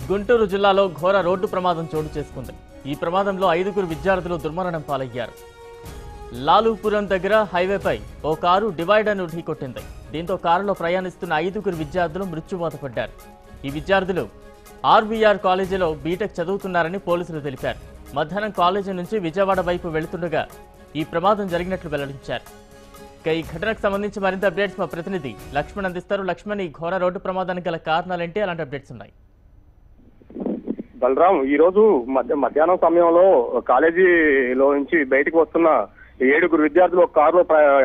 గుంటూరు జిల్లాలో ఘోర రోడ్డు ప్రమాదం చోటు చేసుకుంది. ఈ ప్రమాదంలో 5గురు విద్యార్థులు దుర్మరణం పాలయ్యారు. లాలూపురం దగ్గర హైవేపై ఓ కారు డివైడర్ను ఢీకొట్టింది. దీంతో కారులో ప్రయాణిస్తున్న 5గురు విద్యార్థులు మృత్యువాత పడ్డారు. ఈ విద్యార్థులు ఆర్వీఆర్ కాలేజీలో బీటెక్ చదువుతున్నారని పోలీసులు తెలిపారు. మధ్యాహ్నం కాలేజీ నుంచి విజయవాడ వైపు వెళుతుండగా ఈ ప్రమాదం జరిగినట్లు వెల్లడించారు. ఈ ఘటనకు సంబంధించి మరింత అప్డేట్స్ మా ప్రతినిధి లక్ష్మణ్ అందిస్తారు. లక్ష్మణ్, ఈ ఘోర రోడ్డు ప్రమాదానికి గల కారణాలేంటి, అలాంటి అప్డేట్స్ ఉన్నాయి? బలరాం, ఈ రోజు మధ్యాహ్నం సమయంలో కాలేజీలో నుంచి బయటకు వస్తున్న 7గురు విద్యార్థులు ఒక కారులో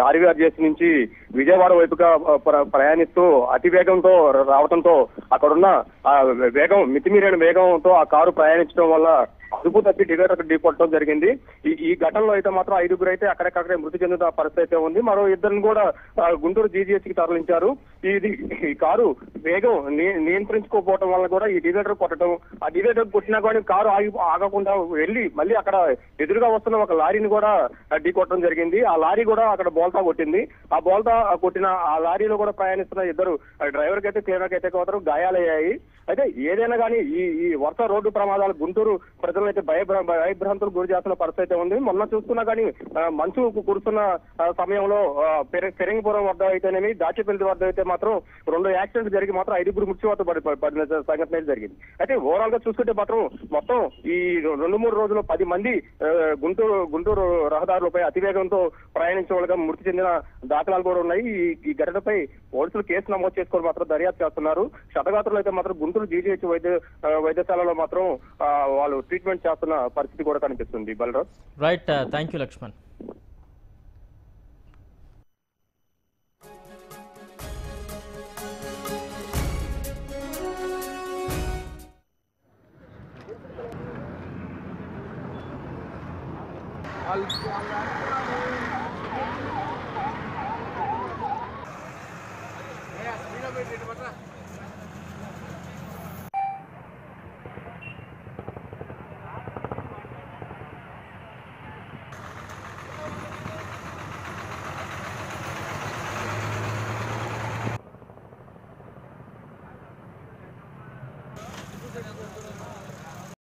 ఆర్వీఆర్ జేసీ నుంచి విజయవాడ వైపుగా ప్రయాణిస్తూ అతి వేగంతో రావడంతో అక్కడున్న వేగం మితిమీరిన వేగంతో ఆ కారు ప్రయాణించడం వల్ల అదుపు తప్పి డివైడర్ ఢీకొట్టడం జరిగింది. ఈ ఘటనలో అయితే మాత్రం 5గురు అయితే అక్కడికక్కడే మృతి చెందిన పరిస్థితి అయితే ఉంది. మరో ఇద్దరిని కూడా గుంటూరు జీజీహెచ్కి తరలించారు. ఈ కారు వేగం నియంత్రించుకోకపోవడం వల్ల కూడా ఈ డివైడర్ కొట్టడం, ఆ డివైడర్ కొట్టినా కానీ కారు ఆగకుండా వెళ్లి మళ్ళీ అక్కడ ఎదురుగా వస్తున్న ఒక లారీని కూడా ఢీకొట్టడం జరిగింది. ఆ లారీ కూడా అక్కడ బోల్తా కొట్టింది. ఆ బోల్తా కొట్టిన ఆ లారీలో కూడా ప్రయాణిస్తున్న ఇద్దరు డ్రైవర్కి అయితే తీవ్రంగా అయితే మాత్రం గాయాలయ్యాయి. అయితే ఏదైనా కానీ ఈ వరుస రోడ్డు ప్రమాదాలు గుంటూరు ప్రజలను అయితే భయభ్రాంతులకు గురి చేస్తున్న పరిస్థితి అయితే ఉంది. మొన్న చూస్తున్నా కానీ మంచు కురుస్తున్న సమయంలో ఫిరంగిపురం వద్ద అయితేనేమి, దాచిపల్లి వద్ద అయితే మాత్రం 2 యాక్సిడెంట్లు జరిగి మాత్రం 5గురు మృత్యువాత పడిన సంఘటన జరిగింది. అయితే ఓవరాల్ గా చూసుకుంటే మాత్రం మొత్తం ఈ 2-3 రోజుల్లో 10 మంది గుంటూరు రహదారులపై అతివేగంతో ప్రయాణించే వాళ్ళగా మృతి చెందిన దాఖలాలు కూడా ఉన్నాయి. ఈ ఘటనపై పోలీసులు కేసు నమోదు చేసుకొని మాత్రం దర్యాప్తు చేస్తున్నారు. క్షతగాత్రులు అయితే మాత్రం గుంటూరు జీజీహెచ్ వైద్యశాలలో మాత్రం వాళ్ళు ట్రీట్మెంట్ చేస్తున్న పరిస్థితి కూడా కనిపిస్తుంది. Balaram, right, thank you Laxman.